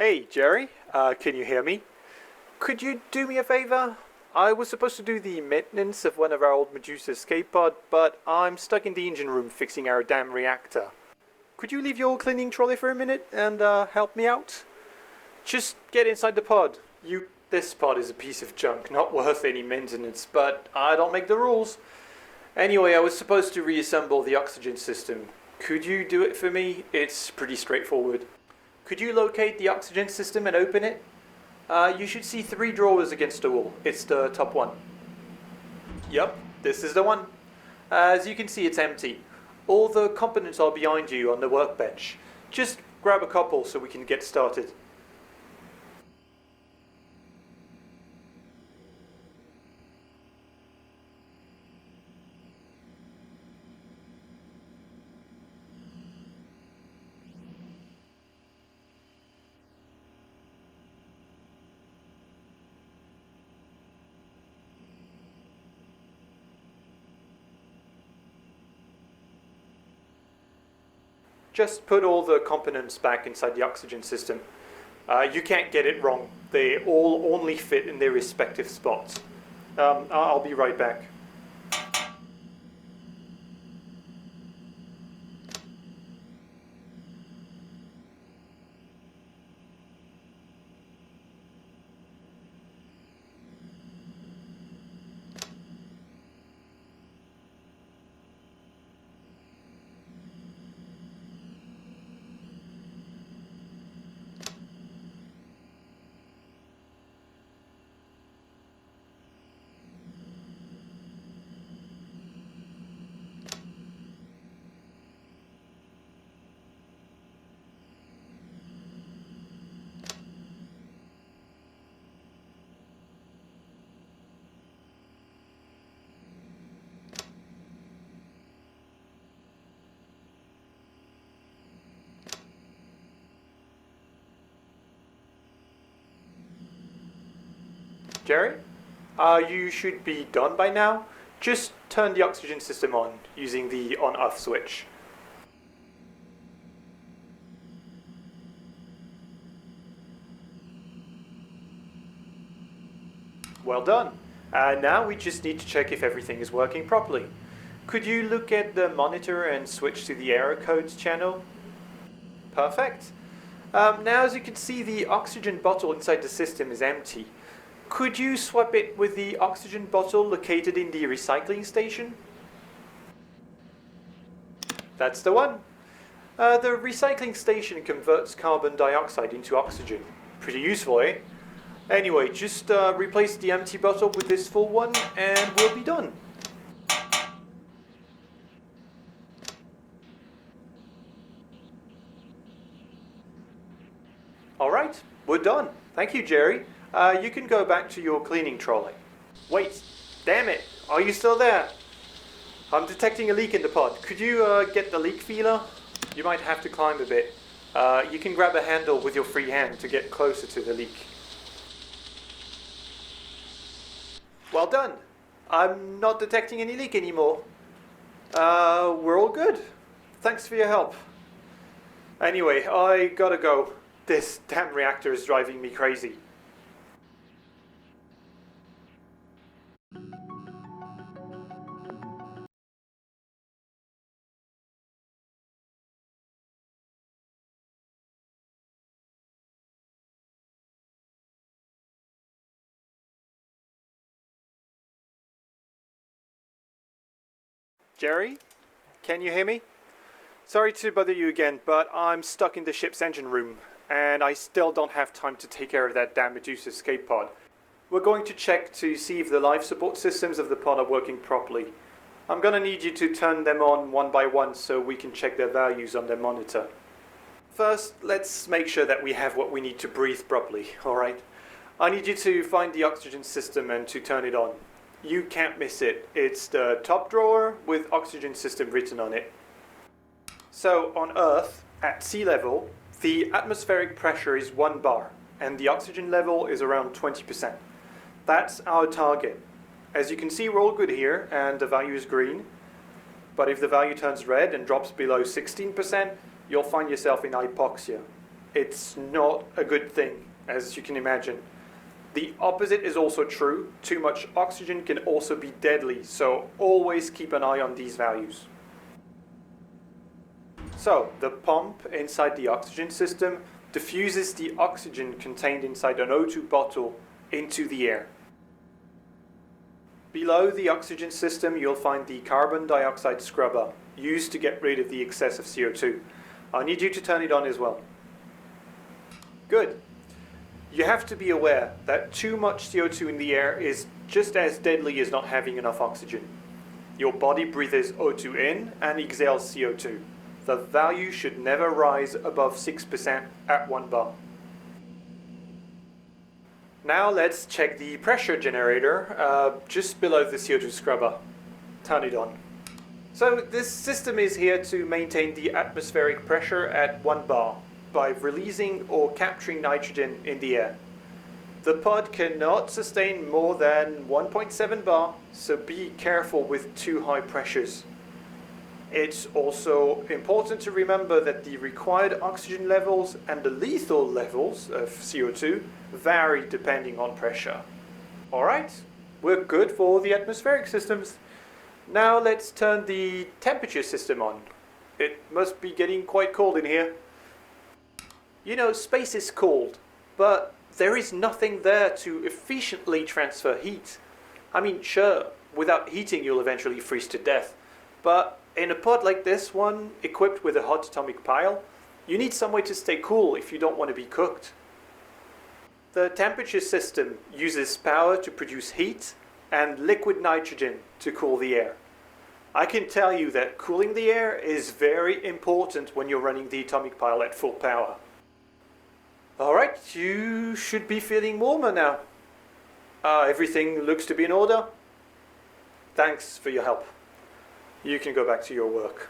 Hey, Jerry, can you hear me? Could you do me a favor? I was supposed to do the maintenance of one of our old Medusa escape pod, but I'm stuck in the engine room fixing our damn reactor. Could you leave your cleaning trolley for a minute and help me out? Just get inside the pod. This pod is a piece of junk, not worth any maintenance, but I don't make the rules. Anyway, I was supposed to reassemble the oxygen system. Could you do it for me? It's pretty straightforward. Could you locate the oxygen system and open it? You should see 3 drawers against the wall. It's the top one. Yup, this is the one. As you can see, it's empty. All the components are behind you on the workbench. Just grab a couple so we can get started. Just put all the components back inside the oxygen system. You can't get it wrong. They all only fit in their respective spots. I'll be right back. Jerry? You should be done by now. Just turn the oxygen system on using the on-off switch. Well done. Now we just need to check if everything is working properly. Could you look at the monitor and switch to the error codes channel? Perfect. Now as you can see, the oxygen bottle inside the system is empty. Could you swap it with the oxygen bottle located in the recycling station? That's the one. The recycling station converts carbon dioxide into oxygen. Pretty useful, eh? Anyway, just replace the empty bottle with this full one and we'll be done. Alright, we're done. Thank you, Jerry. You can go back to your cleaning trolley. Wait, damn it, are you still there? I'm detecting a leak in the pod. Could you get the leak feeler? You might have to climb a bit. You can grab a handle with your free hand to get closer to the leak. Well done. I'm not detecting any leak anymore. We're all good. Thanks for your help. Anyway, I gotta go. This damn reactor is driving me crazy. Jerry, can you hear me? Sorry to bother you again, but I'm stuck in the ship's engine room, and I still don't have time to take care of that damn Medusa escape pod. We're going to check to see if the life support systems of the pod are working properly. I'm gonna need you to turn them on one by one so we can check their values on their monitor. First, let's make sure that we have what we need to breathe properly, alright? I need you to find the oxygen system and to turn it on. You can't miss it. It's the top drawer with oxygen system written on it. So on Earth, at sea level, the atmospheric pressure is 1 bar and the oxygen level is around 20%. That's our target. As you can see, we're all good here and the value is green. But if the value turns red and drops below 16%, you'll find yourself in hypoxia. It's not a good thing, as you can imagine. The opposite is also true. Too much oxygen can also be deadly, so always keep an eye on these values. So, the pump inside the oxygen system diffuses the oxygen contained inside an O2 bottle into the air. Below the oxygen system, you'll find the carbon dioxide scrubber, used to get rid of the excess of CO2. I need you to turn it on as well. Good. You have to be aware that too much CO2 in the air is just as deadly as not having enough oxygen. Your body breathes O2 in and exhales CO2. The value should never rise above 6% at 1 bar. Now let's check the pressure generator just below the CO2 scrubber. Turn it on. So this system is here to maintain the atmospheric pressure at 1 bar by releasing or capturing nitrogen in the air. The pod cannot sustain more than 1.7 bar, so be careful with too high pressures. It's also important to remember that the required oxygen levels and the lethal levels of CO2 vary depending on pressure. Alright, we're good for the atmospheric systems. Now let's turn the temperature system on. It must be getting quite cold in here. You know, space is cold, but there is nothing there to efficiently transfer heat. I mean, sure, without heating you'll eventually freeze to death, but in a pod like this one, equipped with a hot atomic pile, you need some way to stay cool if you don't want to be cooked. The temperature system uses power to produce heat and liquid nitrogen to cool the air. I can tell you that cooling the air is very important when you're running the atomic pile at full power. Alright, you should be feeling warmer now. Everything looks to be in order. Thanks for your help. You can go back to your work.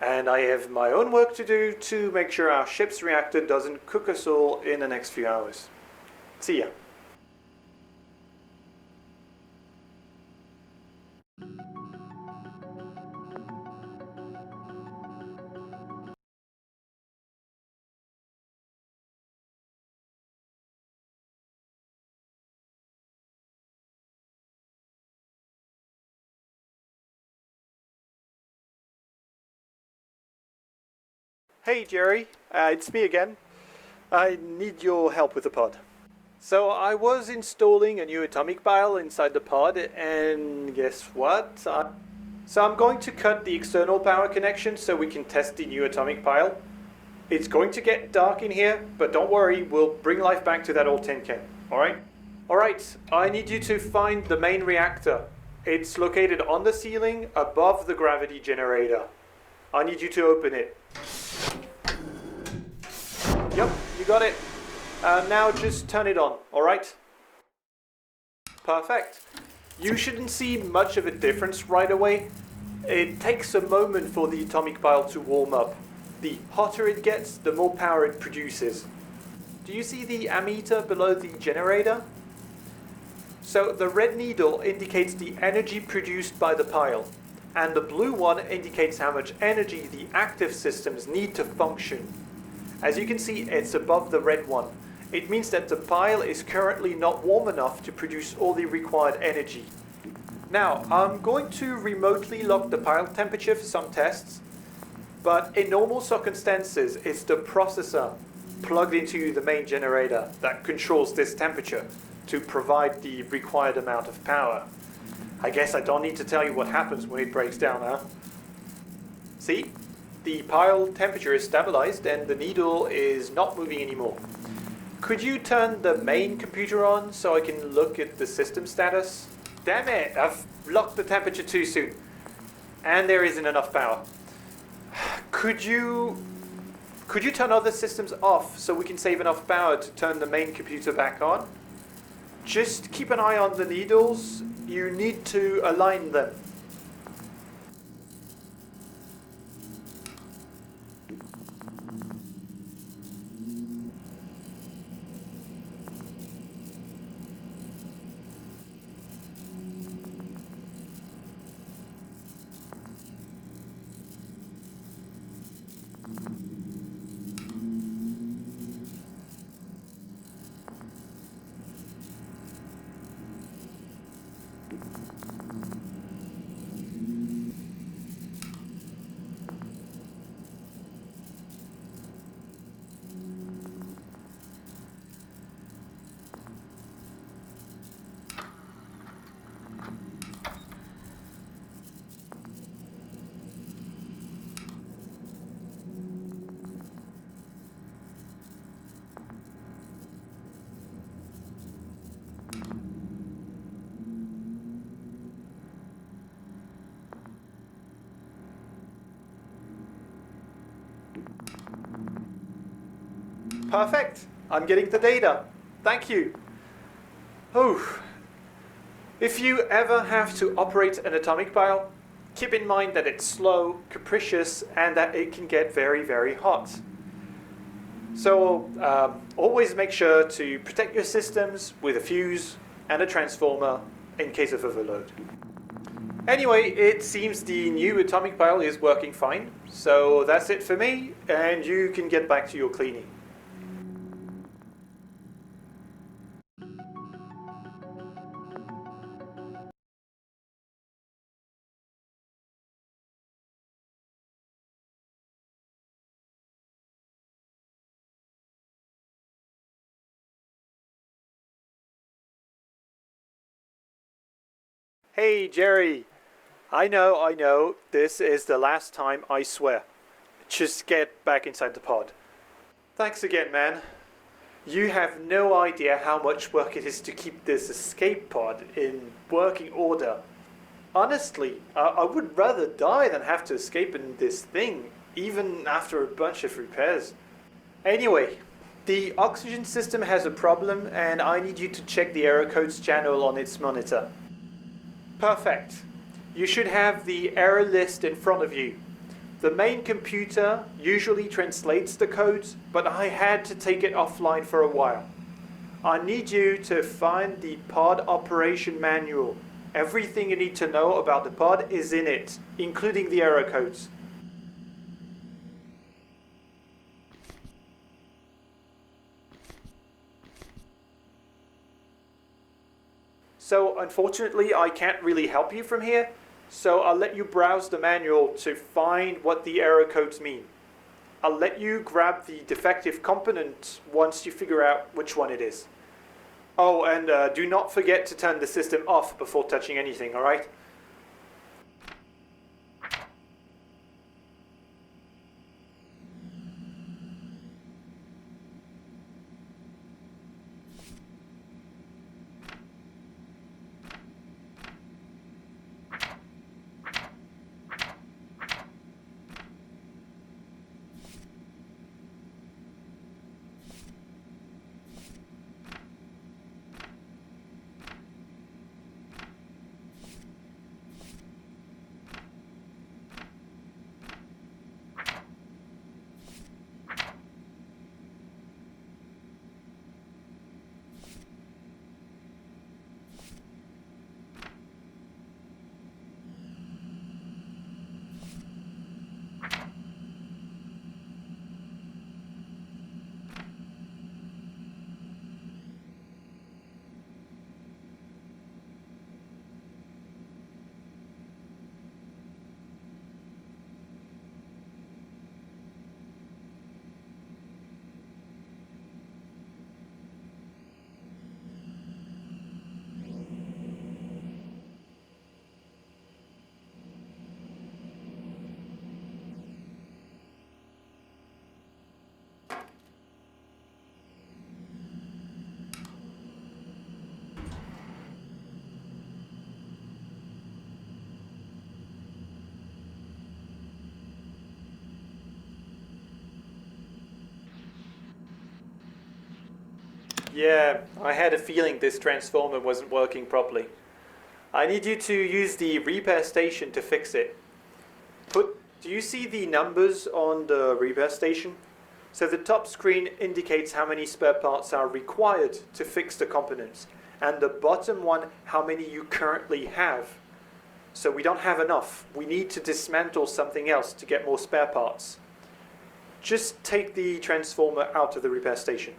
And I have my own work to do to make sure our ship's reactor doesn't cook us all in the next few hours. See ya. Hey Jerry, it's me again. I need your help with the pod. So I was installing a new atomic pile inside the pod, and guess what? So I'm going to cut the external power connection so we can test the new atomic pile. It's going to get dark in here, but don't worry, we'll bring life back to that old tin can, alright? Alright, I need you to find the main reactor. It's located on the ceiling above the gravity generator. I need you to open it. Yep, you got it. Now just turn it on, alright? Perfect. You shouldn't see much of a difference right away. It takes a moment for the atomic pile to warm up. The hotter it gets, the more power it produces. Do you see the ammeter below the generator? So the red needle indicates the energy produced by the pile, and the blue one indicates how much energy the active systems need to function. As you can see, it's above the red one. It means that the pile is currently not warm enough to produce all the required energy. Now, I'm going to remotely lock the pile temperature for some tests, but in normal circumstances, it's the processor plugged into the main generator that controls this temperature to provide the required amount of power. I guess I don't need to tell you what happens when it breaks down, huh? See? The pile temperature is stabilized and the needle is not moving anymore. Could you turn the main computer on so I can look at the system status? Damn it, I've locked the temperature too soon. And there isn't enough power. Could you turn other systems off so we can save enough power to turn the main computer back on? Just keep an eye on the needles. You need to align them. Perfect. I'm getting the data. Thank you. Oh. If you ever have to operate an atomic pile, keep in mind that it's slow, capricious, and that it can get very, very hot. So always make sure to protect your systems with a fuse and a transformer in case of overload. Anyway, it seems the new atomic pile is working fine, so that's it for me, and you can get back to your cleaning. Hey, Jerry. I know, this is the last time, I swear. Just get back inside the pod. Thanks again, man. You have no idea how much work it is to keep this escape pod in working order. Honestly, I would rather die than have to escape in this thing, even after a bunch of repairs. Anyway, the oxygen system has a problem and I need you to check the error codes channel on its monitor. Perfect. You should have the error list in front of you. The main computer usually translates the codes, but I had to take it offline for a while. I need you to find the pod operation manual. Everything you need to know about the pod is in it, including the error codes. So unfortunately, I can't really help you from here, so I'll let you browse the manual to find what the error codes mean. I'll let you grab the defective component once you figure out which one it is. Oh, and do not forget to turn the system off before touching anything, alright? Yeah, I had a feeling this transformer wasn't working properly. I need you to use the repair station to fix it. Do you see the numbers on the repair station? So the top screen indicates how many spare parts are required to fix the components, and the bottom one, how many you currently have. So we don't have enough. We need to dismantle something else to get more spare parts. Just take the transformer out of the repair station.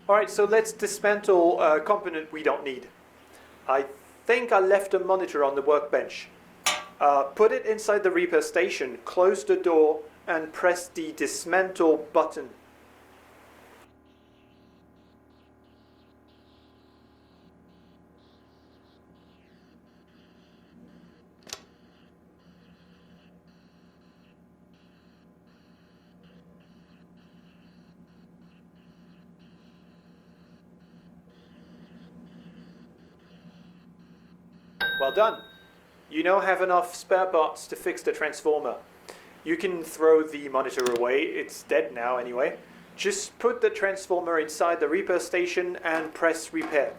Alright, so let's dismantle a component we don't need. I think I left a monitor on the workbench. Put it inside the repair station, close the door, and press the dismantle button. Well done. You now have enough spare parts to fix the transformer. You can throw the monitor away, it's dead now anyway. Just put the transformer inside the repair station and press repair.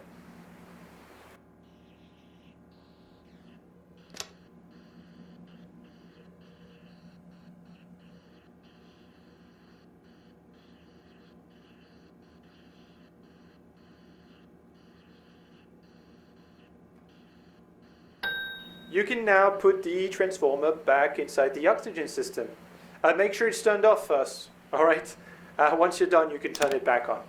You can now put the transformer back inside the oxygen system. Make sure it's turned off first, alright? Once you're done, you can turn it back on.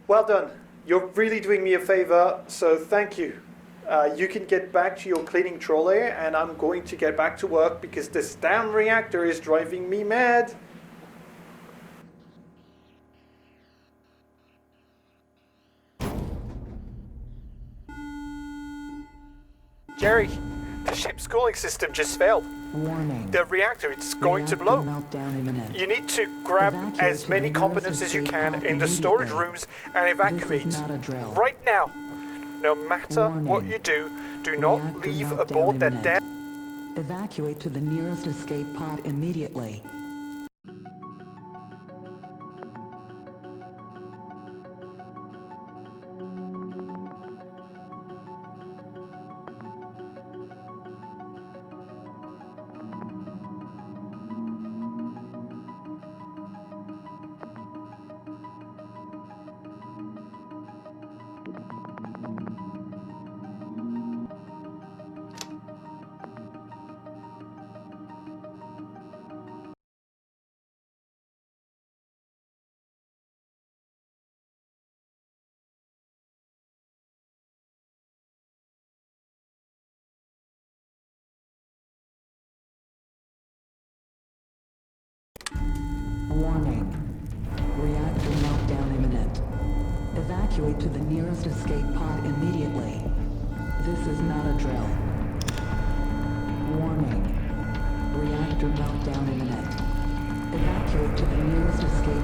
Well done. You're really doing me a favor, so thank you. You can get back to your cleaning trolley, and I'm going to get back to work because this damn reactor is driving me mad. Jerry, the ship's cooling system just failed. Warning. The reactor is going to blow. Meltdown imminent. You need to grab Evacuate as to many the components nearest as you escape can pod in the storage immediately. rooms and evacuate This is not a drill. right now. No matter Warning. what you do, do not Reactor leave meltdown aboard that imminent. damn... Evacuate to the nearest escape pod immediately. Warning. Reactor meltdown imminent. Evacuate to the nearest escape pod immediately. This is not a drill. Warning. Reactor meltdown imminent. Evacuate to the nearest escape